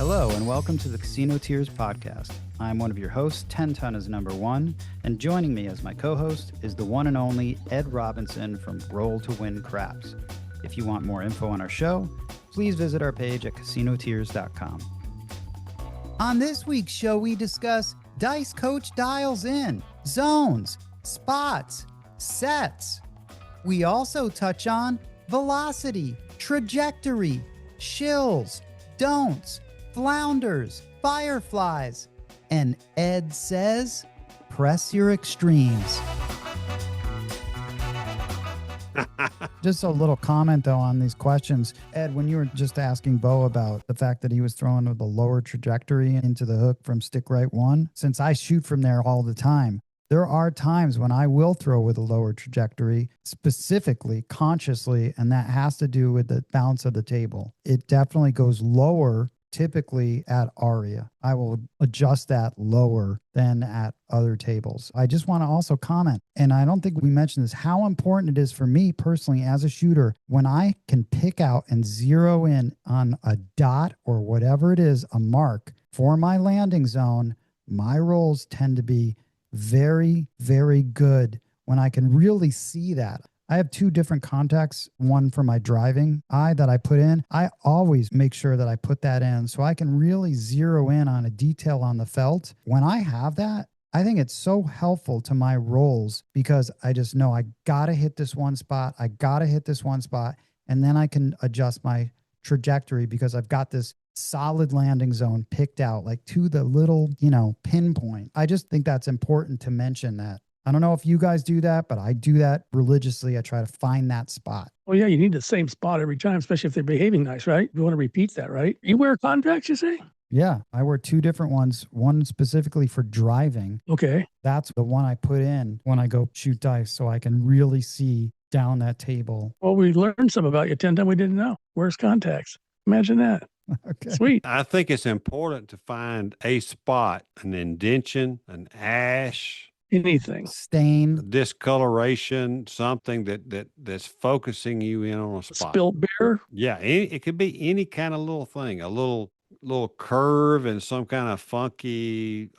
Hello, and welcome to the Casino Tears podcast. I'm one of your hosts, 10 Ton is number one, and joining me as my co-host is the one and only Ed Robinson from Roll to Win Craps. If you want more info on our show, please visit our page at casinotears.com. On this week's show, we discuss Dice Coach dials in, zones, spots, sets. We also touch on velocity, trajectory, shills, don'ts, flounders, fireflies, and Ed says, press your extremes. Just a little comment, though, on these questions. Ed, when you were just asking Bo about the fact that he was throwing with a lower trajectory into the hook from stick right one, since I shoot from there all the time, there are times when I will throw with a lower trajectory, specifically, consciously, and that has to do with the bounce of the table. It definitely goes lower, typically at aria. I will adjust that lower than at other tables. I just want to also comment, and I don't think we mentioned this, how important it is for me personally as a shooter when I can pick out and zero in on a dot or whatever it is, a mark for my landing zone. My rolls tend to be very, very good when I can really see that. I have two different contacts, one for my driving eye that I put in. I always make sure that I put that in so I can really zero in on a detail on the felt. When I have that, I think it's so helpful to my rolls because I just know I got to hit this one spot. I got to hit this one spot. And then I can adjust my trajectory because I've got this solid landing zone picked out like to the little, pinpoint. I just think that's important to mention that. I don't know if you guys do that, but I do that religiously. I try to find that spot. Well, yeah, you need the same spot every time, especially if they're behaving nice, right? You want to repeat that, right? You wear contacts, you say? Yeah, I wear two different ones, one specifically for driving. Okay. That's the one I put in when I go shoot dice so I can really see down that table. Well, we learned some about you 10 times we didn't know. Where's contacts? Imagine that. Okay. Sweet. I think it's important to find a spot, an indention, an ash, Anything. Stain, discoloration, something that's focusing you in on a spot. Spilt beer. Yeah, it could be any kind of little thing, a little curve and some kind of funky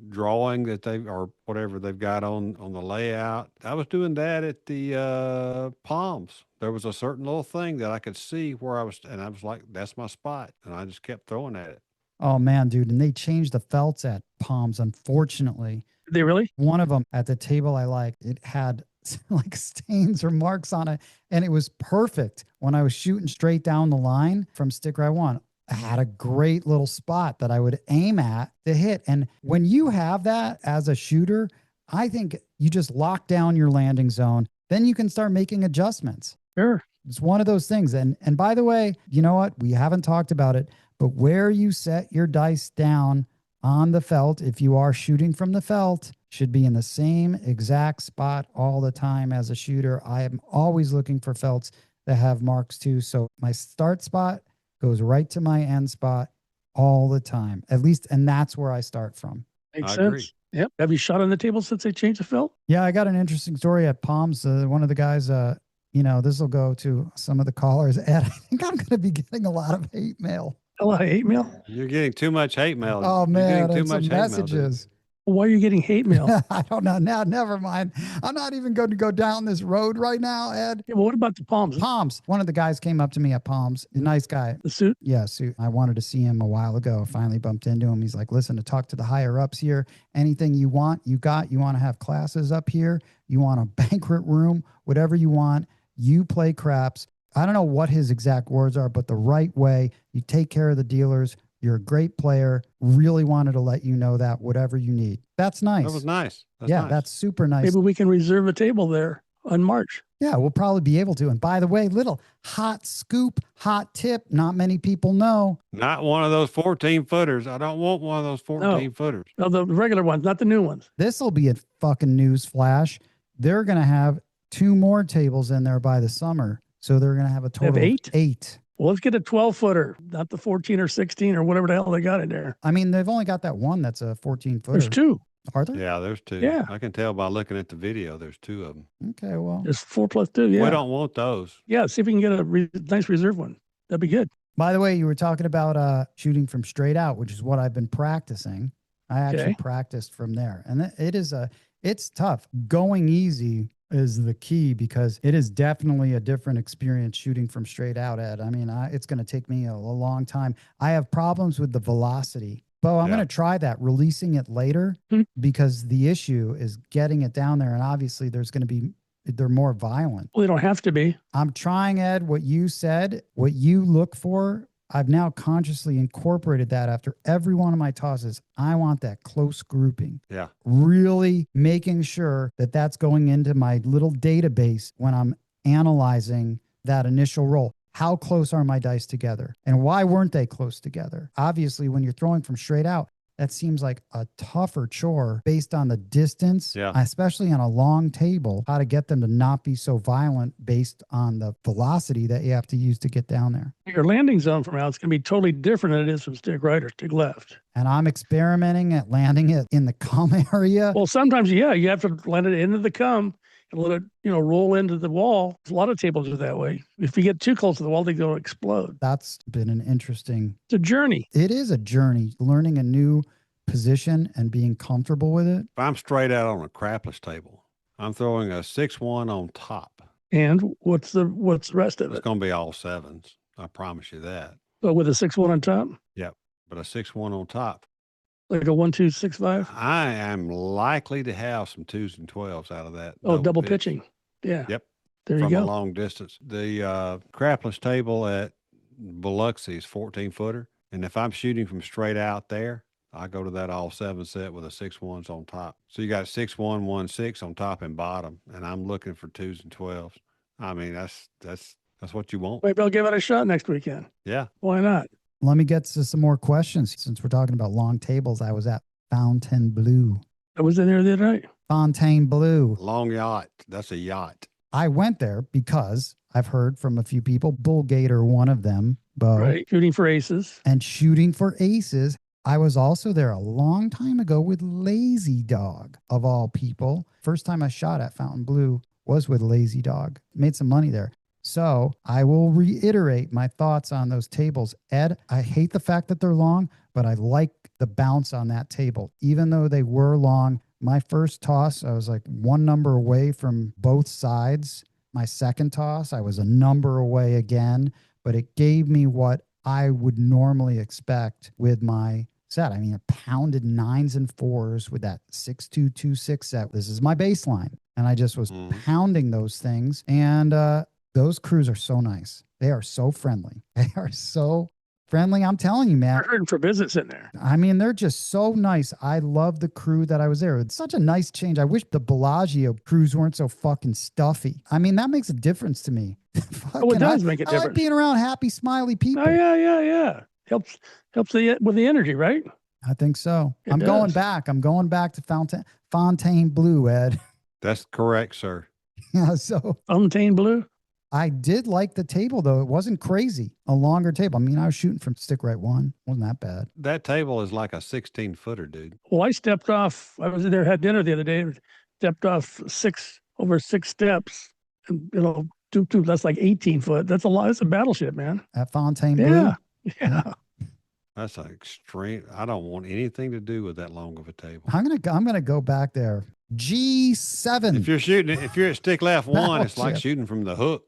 drawing that they or whatever they've got on the layout. I was doing that at the Palms. There was a certain little thing that I could see where I was like, that's my spot, and I just kept throwing at it. oh man, dude, and they changed the felts at Palms, unfortunately. Did they really? One of them at the table I liked, it had like stains or marks on it, and it was perfect when I was shooting straight down the line from stick right one. I had a great little spot that I would aim at to hit. And when you have that as a shooter, I think you just lock down your landing zone. Then you can start making adjustments. Sure. It's one of those things. And by the way, you know what? We haven't talked about it, but where you set your dice down on the felt, if you are shooting from the felt, should be in the same exact spot all the time as a shooter. I am always looking for felts that have marks too. So my start spot goes right to my end spot all the time, at least. And that's where I start from. Makes I sense. agree. Yep. Have you shot on the table since they changed the felt? Yeah, I got an interesting story at Palms. One of the guys, this will go to some of the callers. Ed, I think I'm going to be getting a lot of hate mail. A lot of hate mail? You're getting too much hate mail. Oh, man, too and much some hate messages. Why are you getting hate mail? I don't know. Now, never mind. I'm not even going to go down this road right now, Ed. Yeah, well, what about the Palms? Palms. One of the guys came up to me at Palms. A nice guy. The suit? Yeah, suit. I wanted to see him a while ago. Finally bumped into him. He's like, listen, to talk to the higher ups here. Anything you want, you got. You want to have classes up here. You want a banquet room, whatever you want. You play craps. I don't know what his exact words are, but the right way. You take care of the dealers. You're a great player. Really wanted to let you know that, whatever you need. That's nice. That was nice. That's super nice. Maybe we can reserve a table there on March. Yeah, we'll probably be able to. And by the way, little hot scoop, hot tip, not many people know. Not one of those 14 footers. I don't want one of those 14 footers. No, the regular ones, not the new ones. This will be a fucking news flash. They're going to have 2 more tables in there by the summer. So they're going to have a total of 8. Well, let's get a 12-footer, not the 14 or 16 or whatever the hell they got in there. I mean, they've only got that one that's a 14-footer. There's 2. Are there? Yeah, there's 2. Yeah. I can tell by looking at the video, there's 2 of them. Okay, well. There's 4 plus 2, yeah. We don't want those. Yeah, see if we can get a nice reserve one. That'd be good. By the way, you were talking about shooting from straight out, which is what I've been practicing. I actually Okay. practiced from there. And it's tough. Going easy is the key because it is definitely a different experience shooting from straight out, Ed. I mean, it's going to take me a long time. I have problems with the velocity. Bo, I'm Yeah. going to try that, releasing it later because the issue is getting it down there. And obviously they're more violent. Well, they don't have to be. I'm trying, Ed, what you said, what you look for. I've now consciously incorporated that after every one of my tosses. I want that close grouping. Yeah. Really making sure that that's going into my little database when I'm analyzing that initial roll. How close are my dice together? And why weren't they close together? Obviously, when you're throwing from straight out, that seems like a tougher chore based on the distance, especially on a long table, how to get them to not be so violent based on the velocity that you have to use to get down there. Your landing zone from out is going to be totally different than it is from stick right or stick left. And I'm experimenting at landing it in the cum area. Well, sometimes, you have to land it into the cum and let it, roll into the wall. A lot of tables are that way. If you get too close to the wall, they go explode. That's been an interesting. It's a journey. It is a journey, learning a new position and being comfortable with it. If I'm straight out on a crapless table, I'm throwing a 6-1 on top. And what's the rest of it? It's going to be all sevens. I promise you that. So with a 6-1 on top? Yep. But a 6-1 on top. Like a 1, 2, 6, 5? I am likely to have some 2s and 12s out of that. Oh, double pitching. Yeah. Yep. There you From go. a long distance. The crapless table at Biloxi is 14-footer. And if I'm shooting from straight out there, I go to that all 7 set with a 6-1s on top. So you got 6-1, 1-6 on top and bottom. And I'm looking for 2s and 12s. I mean, that's what you want. Maybe I'll give it a shot next weekend. Yeah. Why not? Let me get to some more questions. Since we're talking about long tables, I was at Fontainebleau. I was in there the other night. Fontainebleau. Long yacht. That's a yacht. I went there because I've heard from a few people, Bullgator, one of them, Bo. Right. Shooting for aces. And shooting for aces. I was also there a long time ago with Lazy Dog, of all people. First time I shot at Fontainebleau was with Lazy Dog. Made some money there. So I will reiterate my thoughts on those tables. Ed, I hate the fact that they're long, but I like the bounce on that table. Even though they were long, my first toss, I was like one number away from both sides. My second toss, I was a number away again, but it gave me what I would normally expect with my set. I mean, I pounded 9s and 4s with that 6-2-2-6 set. This is my baseline. And I just was pounding those things. And those crews are so nice. They are so friendly. They are so friendly. I'm telling you, man. We're hurting for visits in there. I mean, they're just so nice. I love the crew that I was there. It's such a nice change. I wish the Bellagio crews weren't so fucking stuffy. I mean, that makes a difference to me. Oh, it does make a I difference. like being around happy, smiley people. Oh, yeah. Helps with the energy, right? I think so. It I'm going does. back. I'm going back to Fontainebleau, Ed. That's correct, sir. Yeah, so Fontainebleau. I did like the table, though. It wasn't crazy. A longer table. I mean, I was shooting from stick right one. Wasn't that bad. That table is like a 16-footer, dude. Well, I stepped off. I was there, had dinner the other day, stepped off 6 steps. And, that's like 18 foot. That's a lot. That's a battleship, man. At Fontainebleau? Yeah. That's an extreme. I don't want anything to do with that long of a table. I'm gonna go back there. G7. If you're at stick left one, it's like Battleship. shooting from the hook.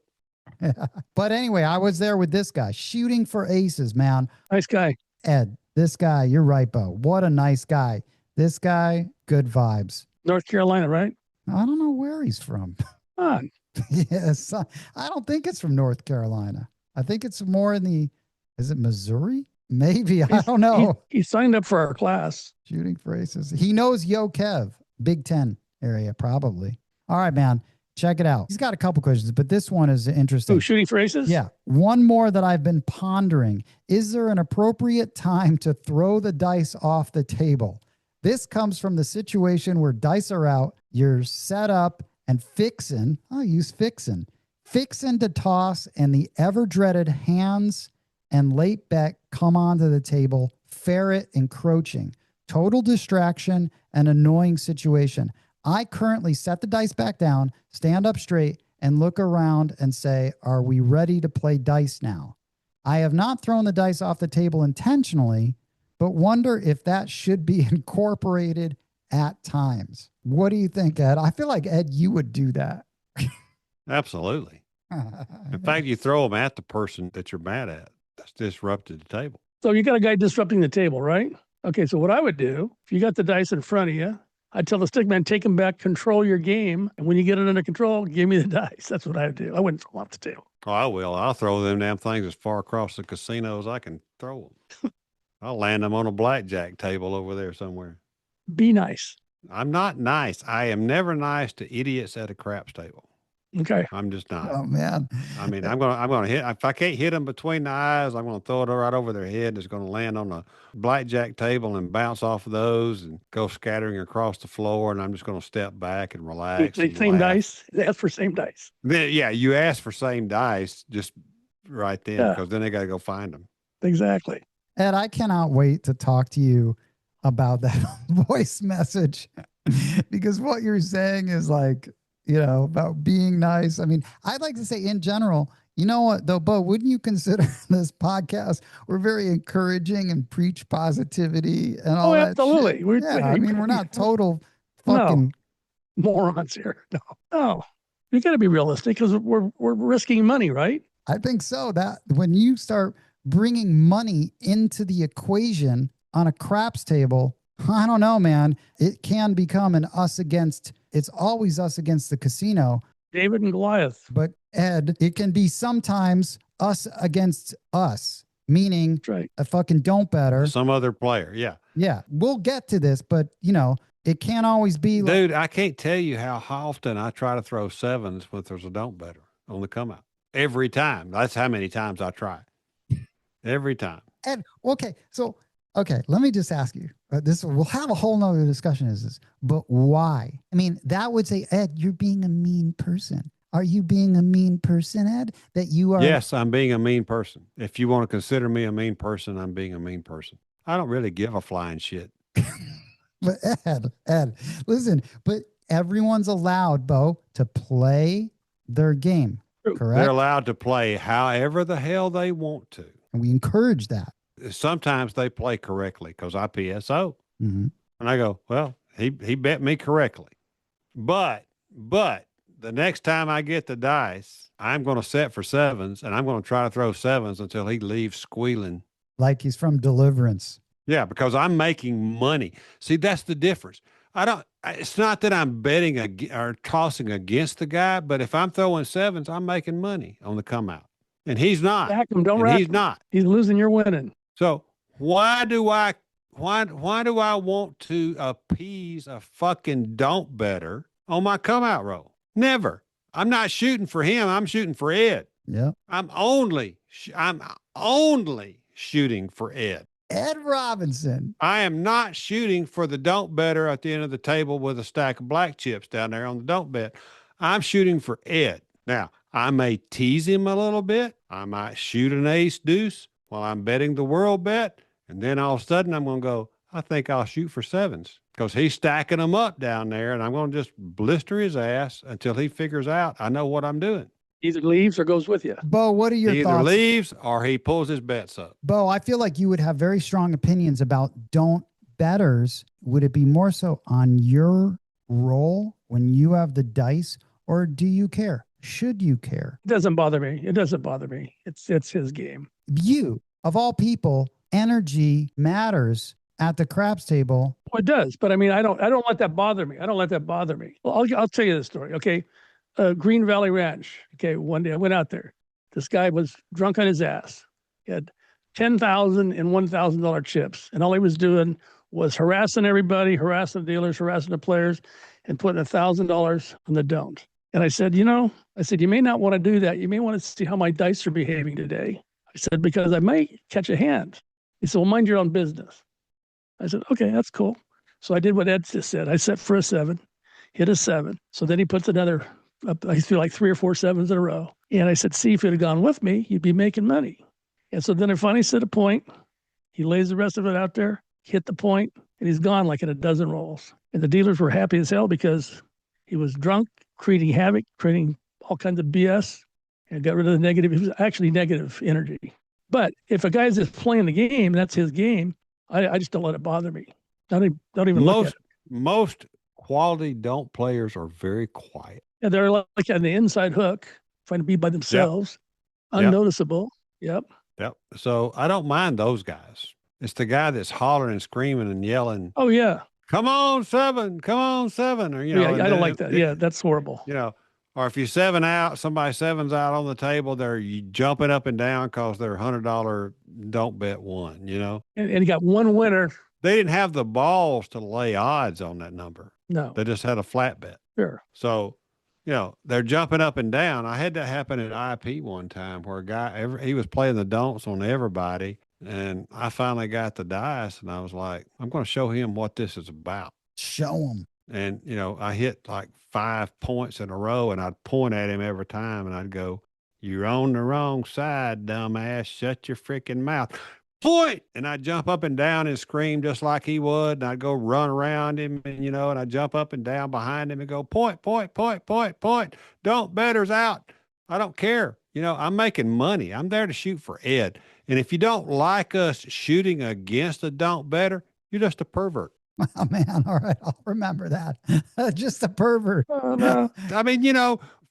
But anyway, I was there with this guy shooting for aces, man. Nice guy. Ed, this guy, you're right, Bo. What a nice guy. This guy, good vibes. North Carolina, right? I don't know where he's from. Come on. Yes. I don't think it's from North Carolina. I think it's more is it Missouri? Maybe. I don't know. He signed up for our class. Shooting for aces. He knows Yo Kev, Big Ten area, probably. All right, man. Check it out. He's got a couple questions, but this one is interesting. Oh, shooting for aces? Yeah. One more that I've been pondering. Is there an appropriate time to throw the dice off the table? This comes from the situation where dice are out, you're set up and fixing. I'll use fixing. Fixing to toss, and the ever-dreaded hands and late bet come onto the table, ferret encroaching. Total distraction and annoying situation. I currently set the dice back down, stand up straight, and look around and say, are we ready to play dice now? I have not thrown the dice off the table intentionally, but wonder if that should be incorporated at times. What do you think, Ed? I feel like, Ed, you would do that. Absolutely. In fact, you throw them at the person that you're mad at. That's disrupted the table. So you got a guy disrupting the table, right? Okay, so what I would do, if you got the dice in front of you, I'd tell the stick man, take them back, control your game. And when you get it under control, give me the dice. That's what I would do. I wouldn't throw them off the table. Oh, I will. I'll throw them damn things as far across the casino as I can throw them. I'll land them on a blackjack table over there somewhere. Be nice. I'm not nice. I am never nice to idiots at a craps table. Okay. I'm just not. Oh man. I mean, I'm gonna hit. If I can't hit them between the eyes, I'm gonna throw it right over their head. It's gonna land on a blackjack table and bounce off of those and go scattering across the floor. And I'm just gonna step back and relax. And Same laugh. dice. Ask for same dice. Then, yeah, you ask for same dice just right then, because then they got to go find them. Exactly. Ed, I cannot wait to talk to you about that voice message because what you're saying is like, about being nice. I mean, I'd like to say in general, you know what though, Bo, wouldn't you consider this podcast? We're very encouraging and preach positivity and all that. Absolutely. Shit. I mean, we're not total fucking morons here. No. You got to be realistic because we're risking money, right? I think so. That when you start bringing money into the equation on a craps table, I don't know, man. It can become it's always us against the casino. David and Goliath. But Ed, it can be sometimes us against us, meaning a fucking don't better. Some other player. Yeah. Yeah. We'll get to this, but it can't always be. Dude, I can't tell you how often I try to throw sevens when there's a don't better on the come out. Every time. That's how many times I try. Every time. Ed, okay. So, let me just ask you. We'll have a whole nother discussion as this, but why? I mean, that would say, Ed, you're being a mean person. Are you being a mean person, Ed? That you are? Yes, I'm being a mean person. If you want to consider me a mean person, I'm being a mean person. I don't really give a flying shit. But Ed, listen, but everyone's allowed, Bo, to play their game, correct? They're allowed to play however the hell they want to. And we encourage that. Sometimes they play correctly because I PSO. Mm-hmm. And I go, well, he bet me correctly. But the next time I get the dice, I'm going to set for sevens and I'm going to try to throw sevens until he leaves squealing. Like he's from Deliverance. Yeah, because I'm making money. See, that's the difference. It's not that I'm betting or tossing against the guy, but if I'm throwing sevens, I'm making money on the come out. And he's not. Rack him, don't rack he's him. not. He's losing, you're winning. So why do I want to appease a fucking don't better on my come out roll? Never. I'm not shooting for him. I'm shooting for Ed. Yeah. I'm only shooting for Ed. Ed Robinson. I am not shooting for the don't better at the end of the table with a stack of black chips down there on the don't bet. I'm shooting for Ed. Now, I may tease him a little bit. I might shoot an ace deuce while I'm betting the world bet. And then all of a sudden I'm going to go, I think I'll shoot for sevens because he's stacking them up down there. And I'm going to just blister his ass until he figures out I know what I'm doing. Either leaves or goes with you. Bo, what are your thoughts? Either leaves or he pulls his bets up. Bo, I feel like you would have very strong opinions about don't betters. Would it be more so on your roll when you have the dice, or do you care? Should you care? It doesn't bother me. It's his game. You, of all people, energy matters at the craps table. Well, it does, but I mean, I don't let that bother me. Well, I'll tell you the story. Okay. Green Valley Ranch. Okay. One day I went out there. This guy was drunk on his ass. He had $10,000 and $1,000 chips. And all he was doing was harassing everybody, harassing the dealers, harassing the players, and putting $1,000 on the don't. And I said, you may not want to do that. You may want to see how my dice are behaving today. I said, because I might catch a hand. He said, well, mind your own business. I said, okay, that's cool. So I did what Ed just said. I set for a 7, hit a 7. So then he puts another, I feel like 3 or 4 sevens in a row. And I said, see, if you'd have gone with me, you'd be making money. And so then I finally set a point. He lays the rest of it out there, hit the point, and he's gone like in a dozen rolls. And the dealers were happy as hell because he was drunk, creating havoc, creating all kinds of BS, and got rid of the negative. It was actually negative energy. But if a guy's just playing the game, that's his game, I just don't let it bother me. Don't even look at it. Most quality don't players are very quiet. And they're like on the inside hook, trying to be by themselves, unnoticeable. Yep. So I don't mind those guys. It's the guy that's hollering and screaming and yelling. Oh yeah. Come on, 7, come on, 7. Or, I don't like that. Yeah, that's horrible. Or if you 7 out, somebody 7's out on the table, they're jumping up and down because they're $100 don't bet one, And you got one winner. They didn't have the balls to lay odds on that number. No. They just had a flat bet. Sure. So, they're jumping up and down. I had that happen at IP one time where a guy, he was playing the don'ts on everybody. And I finally got the dice and I was like, I'm going to show him what this is about. Show him. And, I hit like 5 points in a row and I'd point at him every time and I'd go, you're on the wrong side, dumbass. Shut your freaking mouth. Point! And I'd jump up and down and scream just like he would. And I'd go run around him and, and I'd jump up and down behind him and go, point, point, point, point, point. Don't betters out. I don't care. I'm making money. I'm there to shoot for Ed. And if you don't like us shooting against a don't better, you're just a pervert. Oh, man. All right. I'll remember that. Just a pervert. Oh, no. I mean,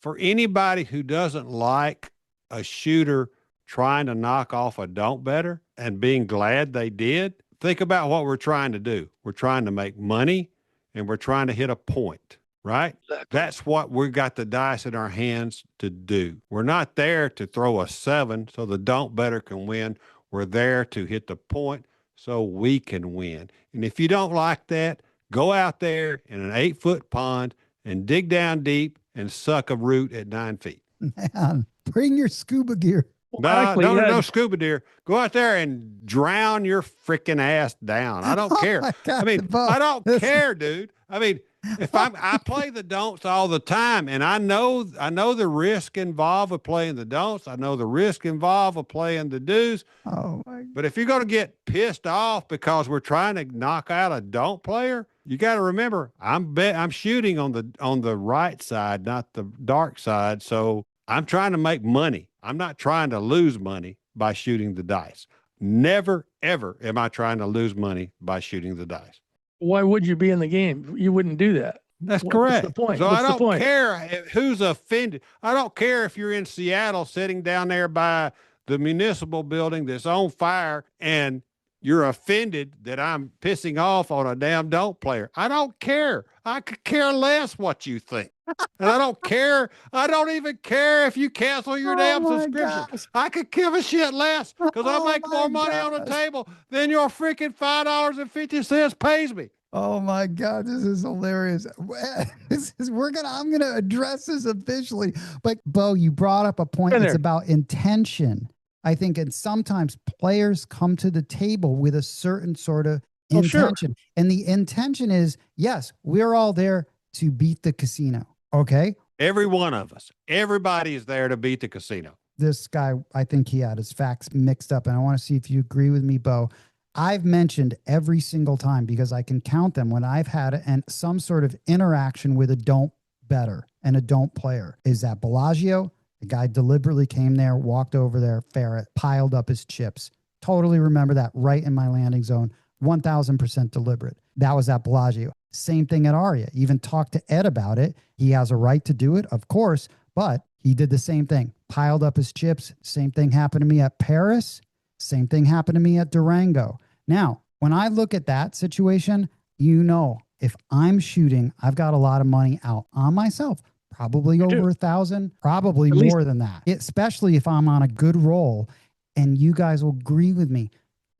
for anybody who doesn't like a shooter trying to knock off a don't better and being glad they did, think about what we're trying to do. We're trying to make money and we're trying to hit a point, right? Exactly. That's what we got the dice in our hands to do. We're not there to throw a 7 so the don't better can win. We're there to hit the point so we can win. And if you don't like that, go out there in an 8-foot pond and dig down deep and suck a root at 9 feet. Man, bring your scuba gear. No scuba deer. Go out there and drown your freaking ass down. I don't care. God, I mean, I don't care, dude. I mean, if I play the don'ts all the time, and I know the risk involved with playing the don'ts. I know the risk involved with playing the do's. Oh my! But if you're going to get pissed off because we're trying to knock out a don't player, you got to remember I'm shooting on the right side, not the dark side. So I'm trying to make money. I'm not trying to lose money by shooting the dice. Never, ever am I trying to lose money by shooting the dice. Why would you be in the game? You wouldn't do that. That's correct. What's the point? So I don't care who's offended. I don't care if you're in Seattle sitting down there by the municipal building that's on fire and you're offended that I'm pissing off on a damn don't player. I don't care. I could care less what you think. And I don't care. I don't even care if you cancel your damn subscription. Gosh. I could give a shit less because I make more money on the table than your freaking $5.50 pays me. Oh my God, this is hilarious. I'm gonna address this officially. But Bo, you brought up a point that's about intention. I think, and sometimes players come to the table with a certain sort of intention. Sure. And the intention is, yes, we're all there to beat the casino. Okay. Every one of us, everybody is there to beat the casino. This guy, I think he had his facts mixed up. And I want to see if you agree with me, Bo. I've mentioned every single time, because I can count them, when I've had some sort of interaction with a don't better and a don't player. Is that Bellagio? The guy deliberately came there, walked over there, ferret, piled up his chips. Totally remember that, right in my landing zone. 1000% deliberate. That was at Bellagio. Same thing at Aria. Even talked to Ed about it. He has a right to do it, of course, but he did the same thing. Piled up his chips. Same thing happened to me at Paris. Same thing happened to me at Durango. Now, when I look at that situation, if I'm shooting, I've got a lot of money out on myself. Probably over 1,000, probably at more than that, especially if I'm on a good roll. And you guys will agree with me.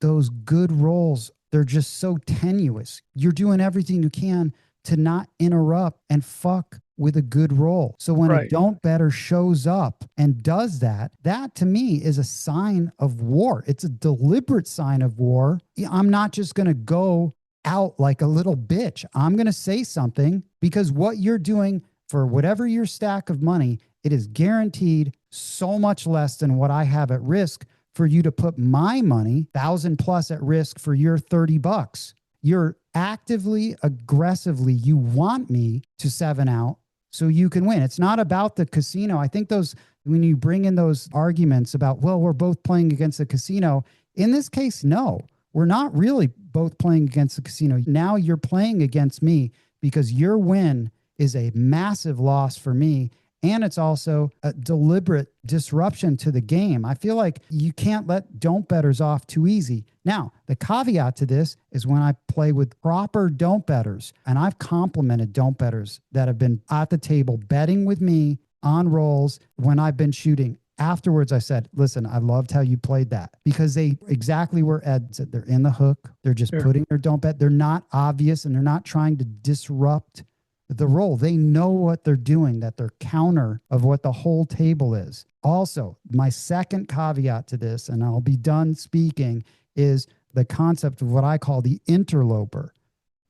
Those good rolls, they're just so tenuous. You're doing everything you can to not interrupt and fuck with a good roll. So when a don't better shows up and does that, that to me is a sign of war. It's a deliberate sign of war. I'm not just going to go out like a little bitch. I'm going to say something, because what you're doing for whatever your stack of money, it is guaranteed so much less than what I have at risk for you to put my money 1,000 plus at risk for your $30. You're actively, aggressively, you want me to 7 out so you can win. It's not about the casino. I think when you bring in those arguments about, well, we're both playing against the casino, in this case, no, we're not really both playing against the casino. Now you're playing against me because your win is a massive loss for me. And it's also a deliberate disruption to the game. I feel like you can't let don't bettors off too easy. Now, the caveat to this is when I play with proper don't bettors, and I've complimented don't bettors that have been at the table betting with me on rolls when I've been shooting. Afterwards, I said, listen, I loved how you played that, because they exactly where Ed said, they're in the hook. They're just putting their don't bet. They're not obvious, and they're not trying to disrupt the roll. They know what they're doing, that they're counter of what the whole table is. Also, my second caveat to this, and I'll be done speaking, is the concept of what I call the interloper.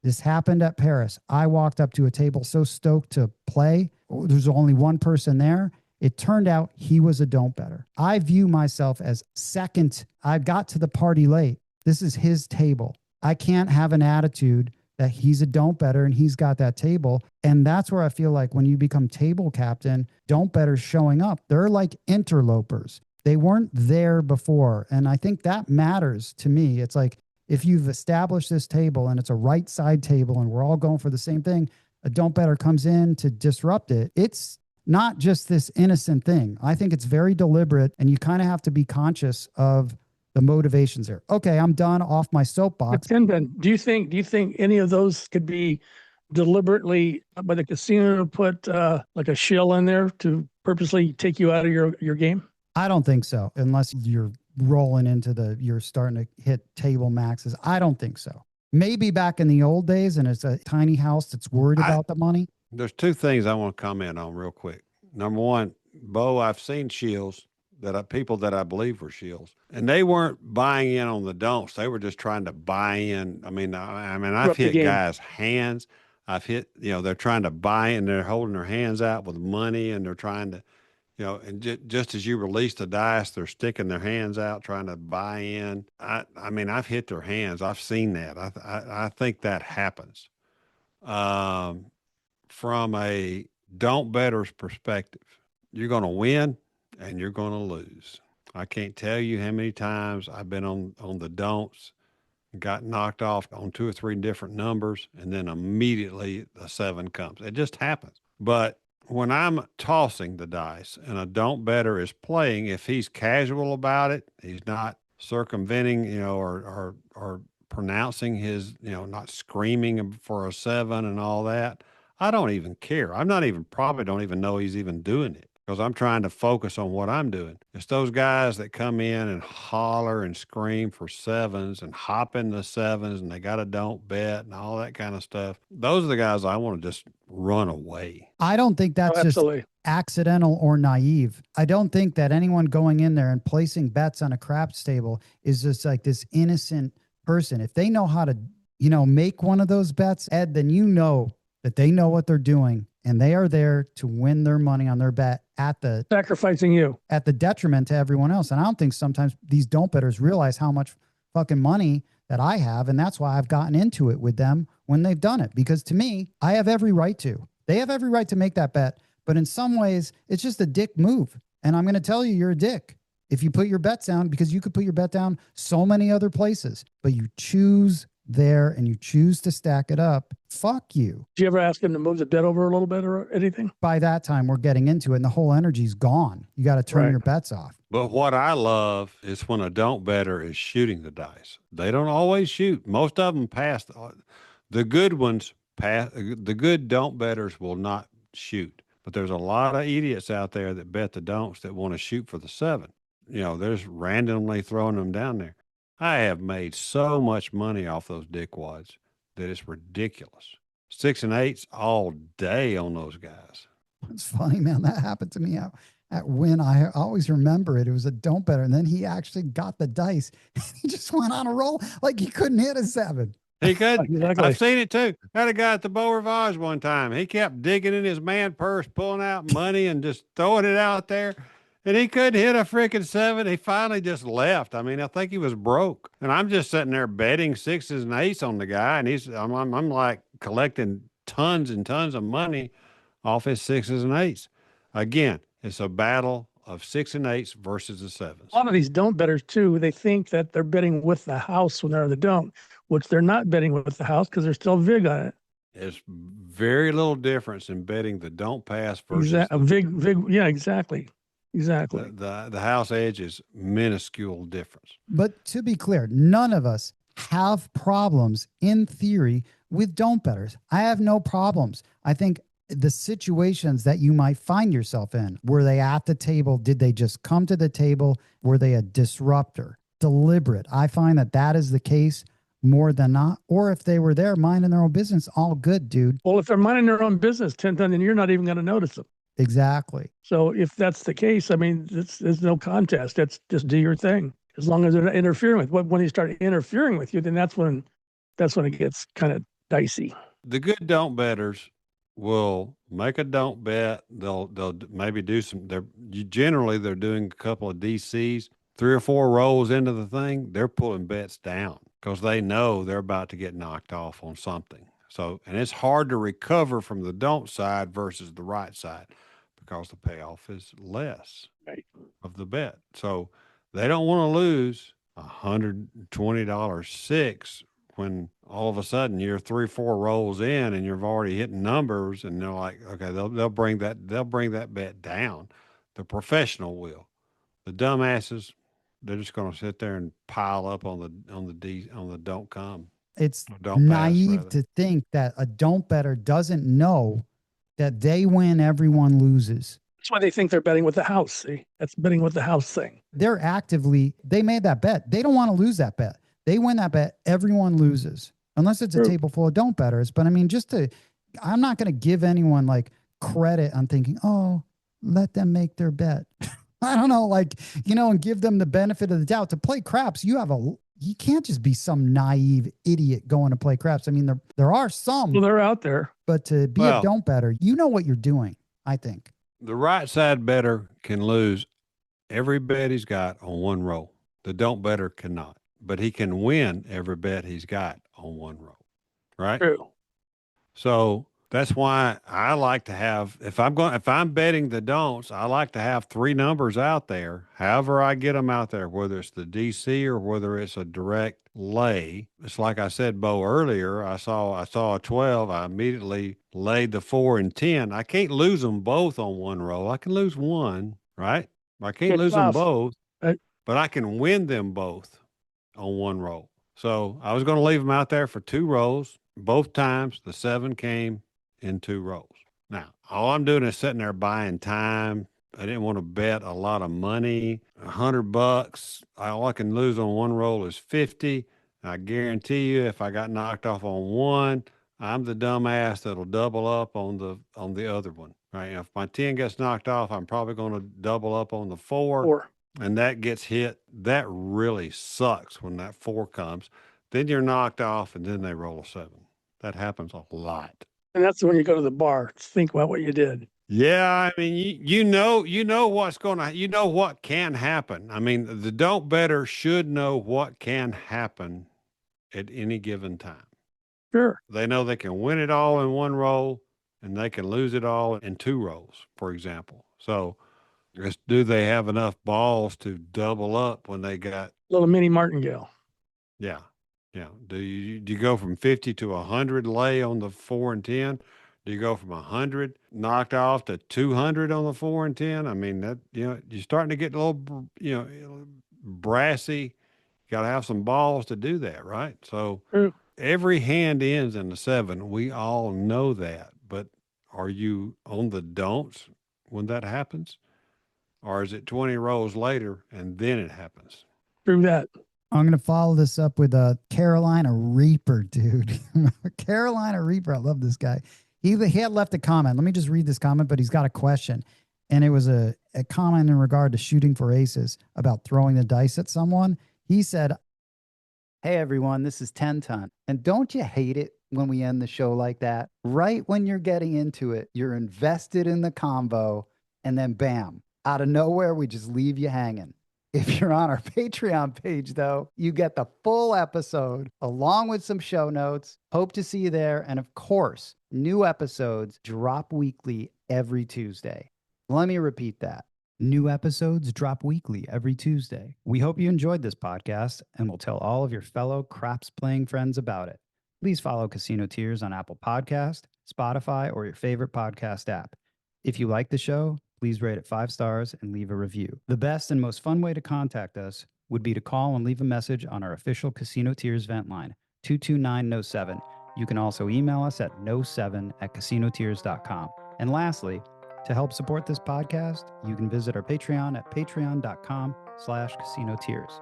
This happened at Paris. I walked up to a table so stoked to play. There's only one person there. It turned out he was a don't better. I view myself as second. I got to the party late. This is his table. I can't have an attitude that he's a don't better and he's got that table. And that's where I feel like when you become table captain, don't betters showing up, they're like interlopers. They weren't there before. And I think that matters to me. It's like, if you've established this table and it's a right side table and we're all going for the same thing, a don't better comes in to disrupt it. It's not just this innocent thing. I think it's very deliberate, and you kind of have to be conscious of the motivations there. Okay, I'm done off my soapbox. But Ben, do you think any of those could be deliberately by the casino put like a shill in there to purposely take you out of your game? I don't think so, unless you're rolling into you're starting to hit table maxes. I don't think so. Maybe back in the old days, and it's a tiny house that's worried about the money. There's two things I want to comment on real quick. Number one, Bo, I've seen shills people that I believe were shills, and they weren't buying in on the don'ts. They were just trying to buy in. I mean, I've hit guys' hands. I've hit, they're trying to buy in. They're holding their hands out with money, and they're trying to, and just as you release the dice, they're sticking their hands out, trying to buy in. I mean, I've hit their hands. I've seen that. I think that happens. From a don't better's perspective, you're going to win and you're going to lose. I can't tell you how many times I've been on the don'ts, got knocked off on 2 or 3 different numbers, and then immediately the 7 comes. It just happens. But when I'm tossing the dice and a don't better is playing, if he's casual about it, he's not circumventing, or pronouncing his, not screaming for a 7 and all that, I don't even care. Probably don't even know he's even doing it, because I'm trying to focus on what I'm doing. It's those guys that come in and holler and scream for 7s and hop in the 7s, and they got a don't bet and all that kind of stuff. Those are the guys I want to just run away. I don't think that's just accidental or naive. I don't think that anyone going in there and placing bets on a craps table is just like this innocent person. If they know how to, make one of those bets, Ed, then that they know what they're doing, and they are there to win their money on their bet sacrificing you at the detriment to everyone else. And I don't think sometimes these don't bettors realize how much fucking money that I have. And that's why I've gotten into it with them when they've done it, because to me, I have every right to. They have every right to make that bet. But in some ways, it's just a dick move. And I'm going to tell you, you're a dick if you put your bets down, because you could put your bet down so many other places, but you choose there and you choose to stack it up. Fuck you. Did you ever ask him to move the bet over a little bit or anything? By that time, we're getting into it and the whole energy's gone. You got to turn your bets off. But what I love is when a don't better is shooting the dice. They don't always shoot. Most of them pass. The good ones pass. The good don't betters will not shoot. But there's a lot of idiots out there that bet the don'ts that want to shoot for the 7. There's randomly throwing them down there. I have made so much money off those dickwads that it's ridiculous. 6 and 8s all day on those guys. It's funny, man. That happened to me at Win. I always remember it. It was a don't better. And then he actually got the dice. He just went on a roll like he couldn't hit a 7. He could. Exactly. I've seen it too. Had a guy at the Beau Rivage one time. He kept digging in his man purse, pulling out money and just throwing it out there. And he couldn't hit a freaking 7. He finally just left. I mean, I think he was broke. And I'm just sitting there betting 6s and 8s on the guy. And I'm like collecting tons and tons of money off his 6s and 8s. Again, it's a battle of 6 and 8s versus the 7s. A lot of these don't bettors too, they think that they're betting with the house when they're in the don't, which they're not betting with the house because there's still vig on it. There's very little difference in betting the don't pass versus A vig. Yeah, exactly. Exactly. the house edge is minuscule difference. But to be clear, none of us have problems in theory with don't betters. I have no problems. I think the situations that you might find yourself in, were they at the table? Did they just come to the table? Were they a disruptor, deliberate? I find that that is the case more than not. Or if they were there minding their own business, all good, dude. Well, if they're minding their own business, 10 then you're not even going to notice them. Exactly. So if that's the case, I mean, there's no contest. That's just do your thing. As long as they're not interfering with when they start interfering with you, then that's when it gets kind of dicey. The good don't bettors will make a don't bet. They'll maybe do some. They're doing a couple of DCs, 3 or 4 rolls into the thing. They're pulling bets down because they know they're about to get knocked off on something. So, and it's hard to recover from the don't side versus the right side because the payoff is less of the bet. So they don't want to lose $120 6 when all of a sudden you're 3 or 4 rolls in and you've already hitting numbers, and they're like, okay, they'll bring that bet down. The professional will. The dumbasses, they're just going to sit there and pile up on the don't come. It's don't naive pass, to think that a don't better doesn't know that they win, everyone loses. That's why they think they're betting with the house. See, that's betting with the house thing. They made that bet. They don't want to lose that bet. They win that bet, everyone loses. Unless it's a table full of don't betters. But I mean, I'm not going to give anyone like credit on thinking, oh, let them make their bet. I don't know, and give them the benefit of the doubt. To play craps, you can't just be some naive idiot going to play craps. I mean, there are some. Well, they're out there. But to be a don't better, you know what you're doing, I think. The right side better can lose every bet he's got on one roll. The don't better cannot. But he can win every bet he's got on one roll, right? True. So that's why I like to have, if I'm betting the don'ts, I like to have 3 numbers out there. However I get them out there, whether it's the DC or whether it's a direct lay. It's like I said, Bo, earlier, I saw a 12. I immediately laid the 4 and 10. I can't lose them both on one roll. I can lose one, right? I can't lose them both, but I can win them both on one roll. So I was going to leave them out there for 2 rolls. Both times the 7 came in 2 rolls. Now, all I'm doing is sitting there buying time. I didn't want to bet a lot of money, $100. All I can lose on one roll is 50. I guarantee you, if I got knocked off on one, I'm the dumbass that'll double up on the other one. Right? If my 10 gets knocked off, I'm probably going to double up on the 4. And that gets hit. That really sucks when that 4 comes. Then you're knocked off, and then they roll a 7. That happens a lot. And that's when you go to the bar to think about what you did. Yeah, I mean, you know what's what can happen. I mean, the don't better should know what can happen at any given time. Sure. They know they can win it all in one roll, and they can lose it all in 2 rolls, for example. So, do they have enough balls to double up when they got little mini martingale? Yeah. Yeah. Do you go from 50 to 100 lay on the 4 and 10? Do you go from 100 knocked off to 200 on the 4 and 10? I mean, that, you're starting to get a little, brassy. You got to have some balls to do that, right? So every hand ends in the 7. We all know that. But are you on the don'ts when that happens? Or is it 20 rolls later and then it happens? True that. I'm going to follow this up with a Carolina Reaper, dude. Carolina Reaper. I love this guy. He had left a comment. Let me just read this comment, but he's got a question. And it was a comment in regard to shooting for aces about throwing the dice at someone. He said, hey, everyone, this is 10 Ton. And don't you hate it when we end the show like that? Right when you're getting into it, you're invested in the combo, and then bam, out of nowhere, we just leave you hanging. If you're on our Patreon page, though, you get the full episode along with some show notes. Hope to see you there. And of course, new episodes drop weekly every Tuesday. Let me repeat that. New episodes drop weekly every Tuesday. We hope you enjoyed this podcast and will tell all of your fellow craps playing friends about it. Please follow Casino Tears on Apple Podcast, Spotify, or your favorite podcast app. If you like the show, please rate it 5 stars and leave a review. The best and most fun way to contact us would be to call and leave a message on our official Casino Tears vent line, 229-NO7. You can also email us at no7@casinotears.com. And lastly, to help support this podcast, you can visit our Patreon at patreon.com/casinotears.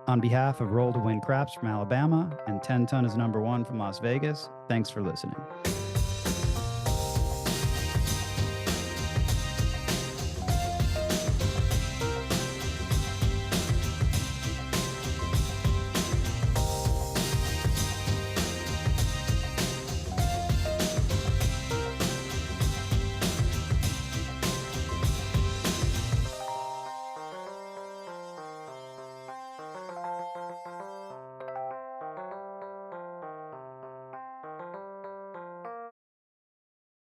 On behalf of Roll to Win Craps from Alabama and 10 Ton is #1 from Las Vegas, thanks for listening.